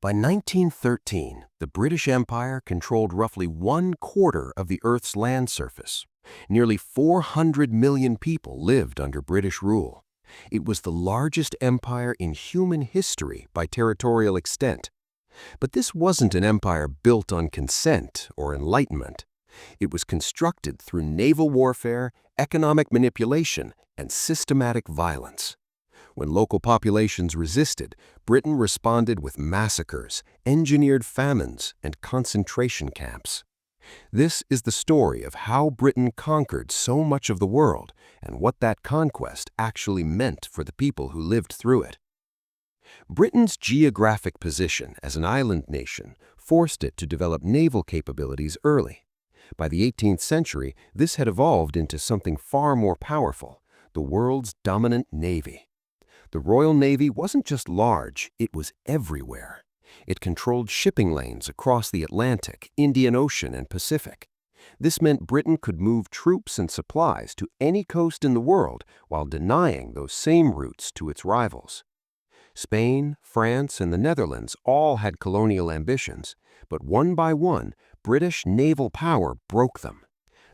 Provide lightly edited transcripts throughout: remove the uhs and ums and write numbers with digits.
By 1913, the British Empire controlled roughly 1/4 of the Earth's land surface. Nearly 400 million people lived under British rule. It was the largest empire in human history by territorial extent. But this wasn't an empire built on consent or enlightenment. It was constructed through naval warfare, economic manipulation, and systematic violence. When local populations resisted, Britain responded with massacres, engineered famines, and concentration camps. This is the story of how Britain conquered so much of the world and what that conquest actually meant for the people who lived through it. Britain's geographic position as an island nation forced it to develop naval capabilities early. By the 18th century, this had evolved into something far more powerful, the world's dominant navy. The Royal Navy wasn't just large, it was everywhere. It controlled shipping lanes across the Atlantic, Indian Ocean, and Pacific. This meant Britain could move troops and supplies to any coast in the world while denying those same routes to its rivals. Spain, France, and the Netherlands all had colonial ambitions, but one by one, British naval power broke them.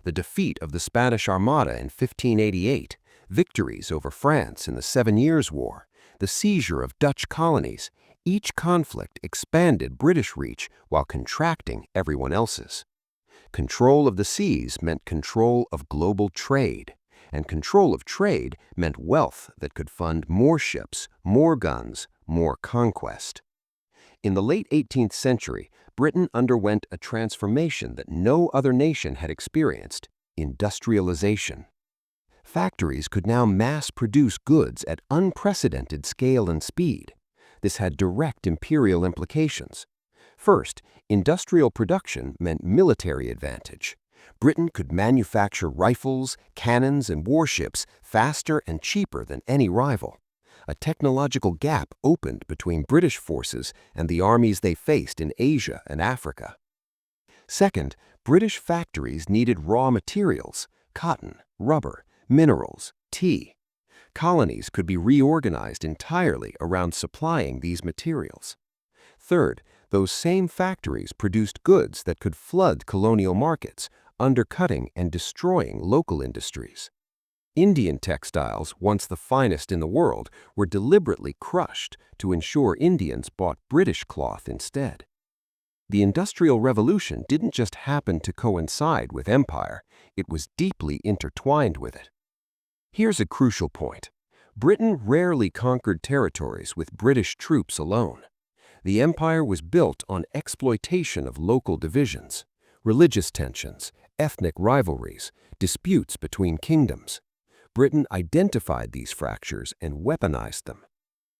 The defeat of the Spanish Armada in 1588, victories over France in the 7 Years' War, the seizure of Dutch colonies, each conflict expanded British reach while contracting everyone else's. Control of the seas meant control of global trade, and control of trade meant wealth that could fund more ships, more guns, more conquest. In the late 18th century, Britain underwent a transformation that no other nation had experienced: industrialization. Factories could now mass-produce goods at unprecedented scale and speed. This had direct imperial implications. First, industrial production meant military advantage. Britain could manufacture rifles, cannons, and warships faster and cheaper than any rival. A technological gap opened between British forces and the armies they faced in Asia and Africa. Second, British factories needed raw materials: cotton, rubber, minerals, tea. Colonies could be reorganized entirely around supplying these materials. Third, those same factories produced goods that could flood colonial markets, undercutting and destroying local industries. Indian textiles, once the finest in the world, were deliberately crushed to ensure Indians bought British cloth instead. The Industrial Revolution didn't just happen to coincide with empire, it was deeply intertwined with it. Here's a crucial point. Britain rarely conquered territories with British troops alone. The empire was built on exploitation of local divisions, religious tensions, ethnic rivalries, disputes between kingdoms. Britain identified these fractures and weaponized them.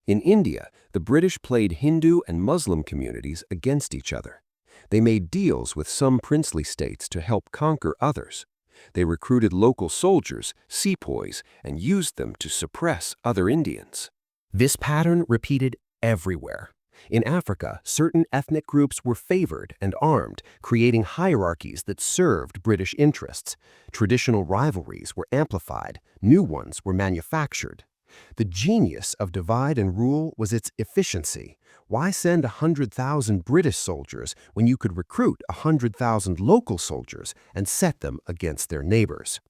In India, the British played Hindu and Muslim communities against each other. They made deals with some princely states to help conquer others. They recruited local soldiers, sepoys, and used them to suppress other Indians. This pattern repeated everywhere. In Africa, certain ethnic groups were favored and armed, creating hierarchies that served British interests. Traditional rivalries were amplified, new ones were manufactured. The genius of divide and rule was its efficiency. Why send 100,000 British soldiers when you could recruit 100,000 local soldiers and set them against their neighbors?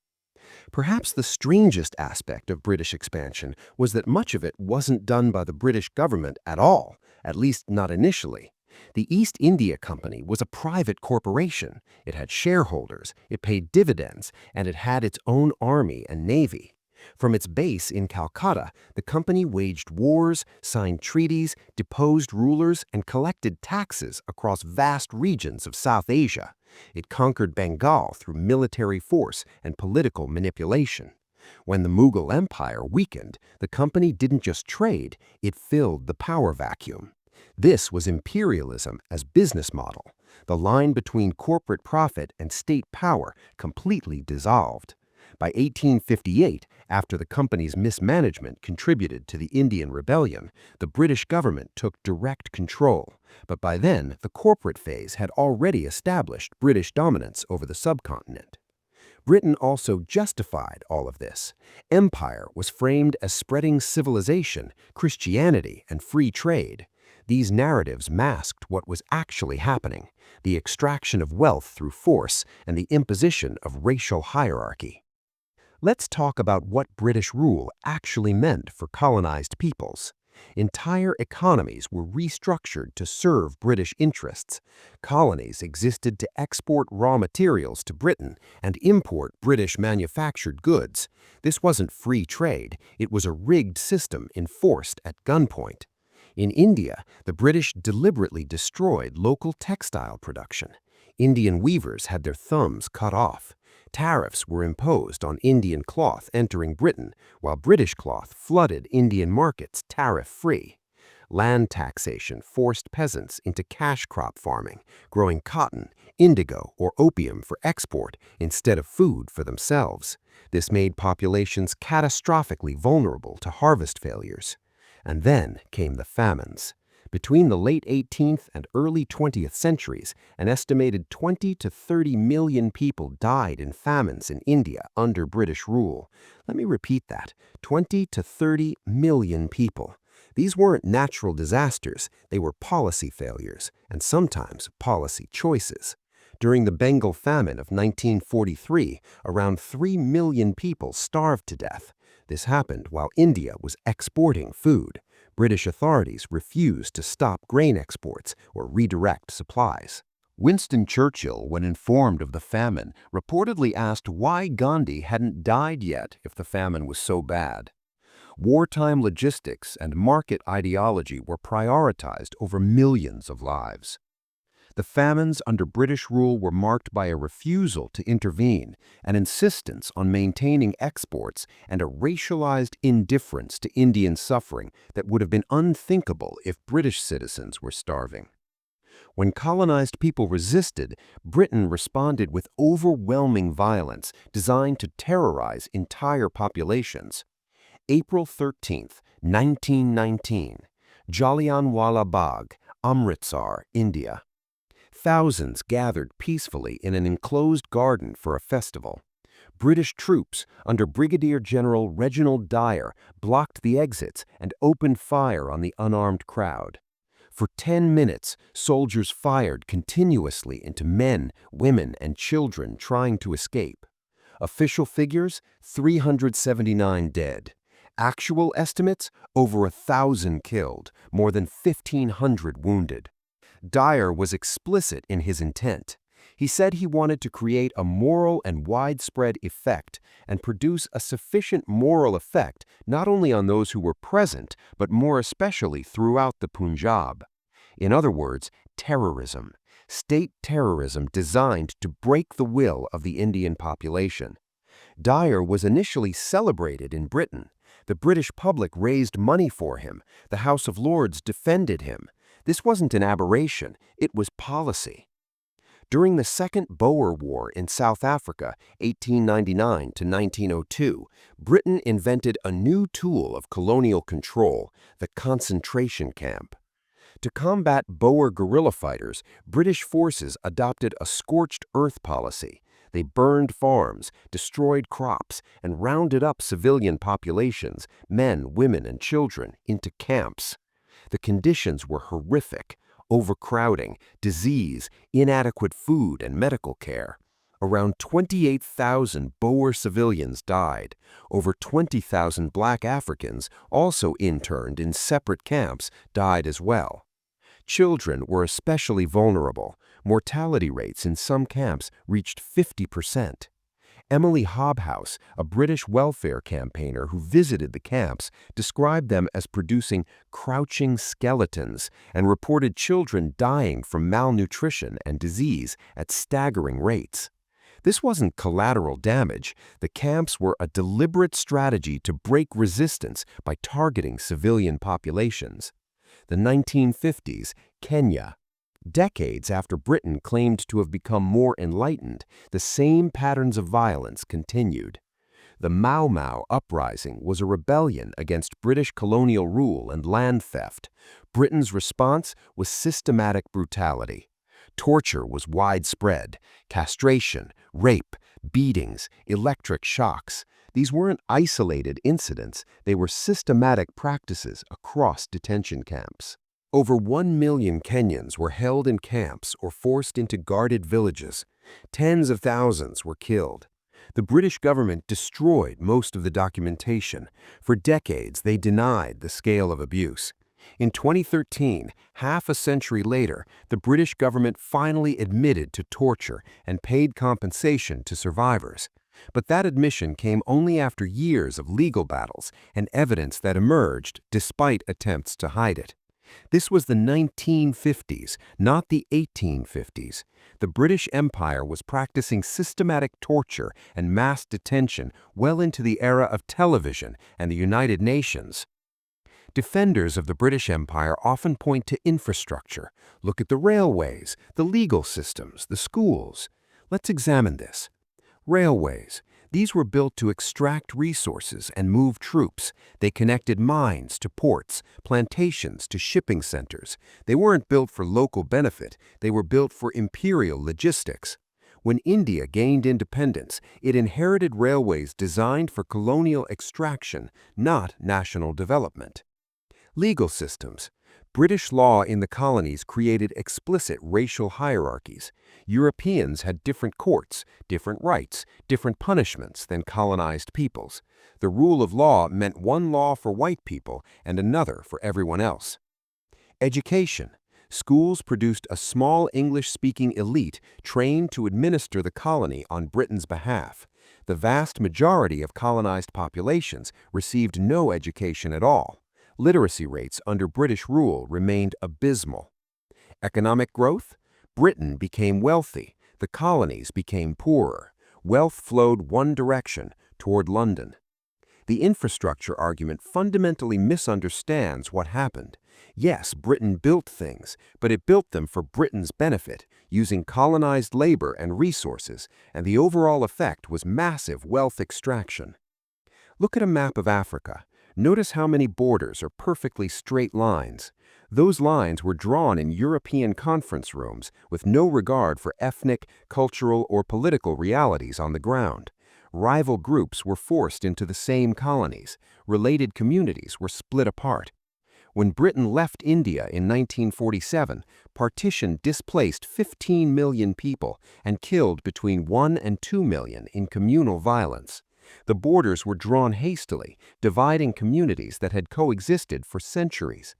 Perhaps the strangest aspect of British expansion was that much of it wasn't done by the British government at all, at least not initially. The East India Company was a private corporation. It had shareholders, it paid dividends, and it had its own army and navy. From its base in Calcutta, the company waged wars, signed treaties, deposed rulers, and collected taxes across vast regions of South Asia. It conquered Bengal through military force and political manipulation. When the Mughal Empire weakened, the company didn't just trade, it filled the power vacuum. This was imperialism as business model. The line between corporate profit and state power completely dissolved. By 1858, after the company's mismanagement contributed to the Indian Rebellion, the British government took direct control. But by then, the corporate phase had already established British dominance over the subcontinent. Britain also justified all of this. Empire was framed as spreading civilization, Christianity, and free trade. These narratives masked what was actually happening: the extraction of wealth through force and the imposition of racial hierarchy. Let's talk about what British rule actually meant for colonized peoples. Entire economies were restructured to serve British interests. Colonies existed to export raw materials to Britain and import British manufactured goods. This wasn't free trade, it was a rigged system enforced at gunpoint. In India, the British deliberately destroyed local textile production. Indian weavers had their thumbs cut off. Tariffs were imposed on Indian cloth entering Britain, while British cloth flooded Indian markets tariff-free. Land taxation forced peasants into cash crop farming, growing cotton, indigo, or opium for export instead of food for themselves. This made populations catastrophically vulnerable to harvest failures. And then came the famines. Between the late 18th and early 20th centuries, an estimated 20 to 30 million people died in famines in India under British rule. Let me repeat that: 20 to 30 million people. These weren't natural disasters, they were policy failures, and sometimes policy choices. During the Bengal famine of 1943, around 3 million people starved to death. This happened while India was exporting food. British authorities refused to stop grain exports or redirect supplies. Winston Churchill, when informed of the famine, reportedly asked why Gandhi hadn't died yet if the famine was so bad. Wartime logistics and market ideology were prioritized over millions of lives. The famines under British rule were marked by a refusal to intervene, an insistence on maintaining exports, and a racialized indifference to Indian suffering that would have been unthinkable if British citizens were starving. When colonized people resisted, Britain responded with overwhelming violence designed to terrorize entire populations. April 13, 1919, Jallianwala Bagh, Amritsar, India. Thousands gathered peacefully in an enclosed garden for a festival. British troops, under Brigadier General Reginald Dyer, blocked the exits and opened fire on the unarmed crowd. For 10 minutes, soldiers fired continuously into men, women, and children trying to escape. Official figures: 379 dead. Actual estimates: over 1,000 killed, more than 1,500 wounded. Dyer was explicit in his intent. He said he wanted to create a moral and widespread effect and produce a sufficient moral effect not only on those who were present, but more especially throughout the Punjab. In other words, terrorism. State terrorism designed to break the will of the Indian population. Dyer was initially celebrated in Britain. The British public raised money for him. The House of Lords defended him. This wasn't an aberration, it was policy. During the Second Boer War in South Africa, 1899 to 1902, Britain invented a new tool of colonial control: the concentration camp. To combat Boer guerrilla fighters, British forces adopted a scorched earth policy. They burned farms, destroyed crops, and rounded up civilian populations, men, women, and children, into camps. The conditions were horrific: overcrowding, disease, inadequate food and medical care. Around 28,000 Boer civilians died. Over 20,000 black Africans, also interned in separate camps, died as well. Children were especially vulnerable. Mortality rates in some camps reached 50%. Emily Hobhouse, a British welfare campaigner who visited the camps, described them as producing crouching skeletons and reported children dying from malnutrition and disease at staggering rates. This wasn't collateral damage. The camps were a deliberate strategy to break resistance by targeting civilian populations. The 1950s, Kenya. Decades after Britain claimed to have become more enlightened, the same patterns of violence continued. The Mau Mau uprising was a rebellion against British colonial rule and land theft. Britain's response was systematic brutality. Torture was widespread: castration, rape, beatings, electric shocks. These weren't isolated incidents, they were systematic practices across detention camps. Over 1 million Kenyans were held in camps or forced into guarded villages. Tens of thousands were killed. The British government destroyed most of the documentation. For decades, they denied the scale of abuse. In 2013, half a century later, the British government finally admitted to torture and paid compensation to survivors. But that admission came only after years of legal battles and evidence that emerged despite attempts to hide it. This was the 1950s, not the 1850s. The British Empire was practicing systematic torture and mass detention well into the era of television and the United Nations. Defenders of the British Empire often point to infrastructure. Look at the railways, the legal systems, the schools. Let's examine this. Railways. These were built to extract resources and move troops. They connected mines to ports, plantations to shipping centers. They weren't built for local benefit. They were built for imperial logistics. When India gained independence, it inherited railways designed for colonial extraction, not national development. Legal systems. British law in the colonies created explicit racial hierarchies. Europeans had different courts, different rights, different punishments than colonized peoples. The rule of law meant one law for white people and another for everyone else. Education. Schools produced a small English-speaking elite trained to administer the colony on Britain's behalf. The vast majority of colonized populations received no education at all. Literacy rates under British rule remained abysmal. Economic growth? Britain became wealthy. The colonies became poorer. Wealth flowed one direction, toward London. The infrastructure argument fundamentally misunderstands what happened. Yes, Britain built things, but it built them for Britain's benefit, using colonized labor and resources, and the overall effect was massive wealth extraction. Look at a map of Africa. Notice how many borders are perfectly straight lines. Those lines were drawn in European conference rooms with no regard for ethnic, cultural, or political realities on the ground. Rival groups were forced into the same colonies. Related communities were split apart. When Britain left India in 1947, partition displaced 15 million people and killed between 1 and 2 million in communal violence. The borders were drawn hastily, dividing communities that had coexisted for centuries.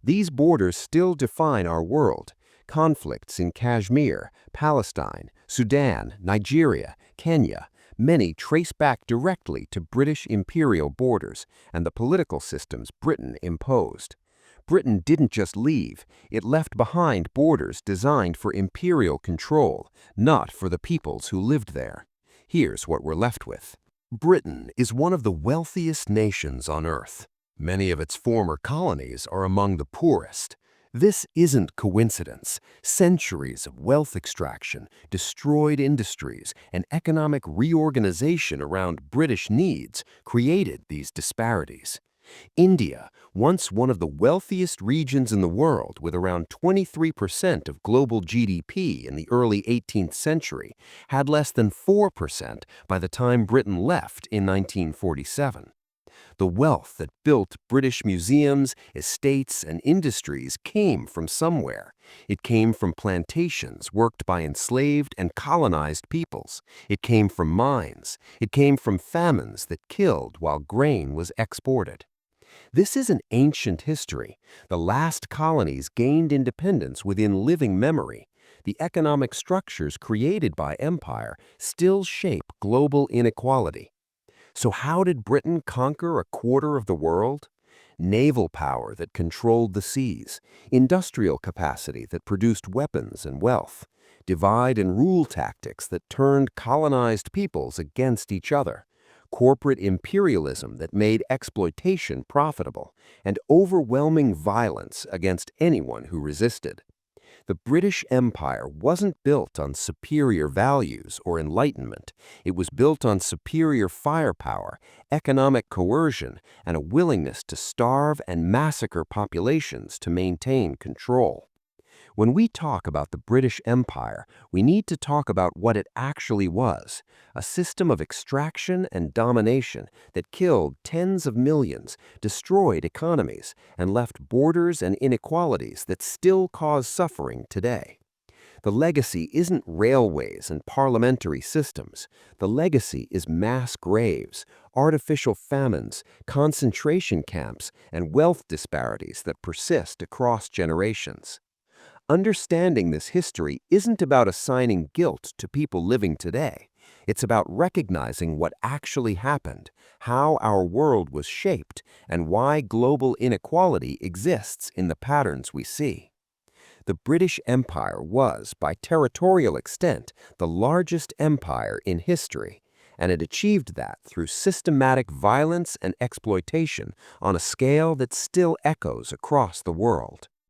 These borders still define our world. Conflicts in Kashmir, Palestine, Sudan, Nigeria, Kenya, many trace back directly to British imperial borders and the political systems Britain imposed. Britain didn't just leave, it left behind borders designed for imperial control, not for the peoples who lived there. Here's what we're left with. Britain is one of the wealthiest nations on Earth. Many of its former colonies are among the poorest. This isn't coincidence. Centuries of wealth extraction, destroyed industries, and economic reorganization around British needs created these disparities. India, once one of the wealthiest regions in the world with around 23% of global GDP in the early 18th century, had less than 4% by the time Britain left in 1947. The wealth that built British museums, estates, and industries came from somewhere. It came from plantations worked by enslaved and colonized peoples. It came from mines. It came from famines that killed while grain was exported. This is an ancient history. The last colonies gained independence within living memory. The economic structures created by empire still shape global inequality. So how did Britain conquer a quarter of the world? Naval power that controlled the seas, industrial capacity that produced weapons and wealth, divide and rule tactics that turned colonized peoples against each other, corporate imperialism that made exploitation profitable, and overwhelming violence against anyone who resisted. The British Empire wasn't built on superior values or enlightenment. It was built on superior firepower, economic coercion, and a willingness to starve and massacre populations to maintain control. When we talk about the British Empire, we need to talk about what it actually was, a system of extraction and domination that killed tens of millions, destroyed economies, and left borders and inequalities that still cause suffering today. The legacy isn't railways and parliamentary systems. The legacy is mass graves, artificial famines, concentration camps, and wealth disparities that persist across generations. Understanding this history isn't about assigning guilt to people living today. It's about recognizing what actually happened, how our world was shaped, and why global inequality exists in the patterns we see. The British Empire was, by territorial extent, the largest empire in history, and it achieved that through systematic violence and exploitation on a scale that still echoes across the world.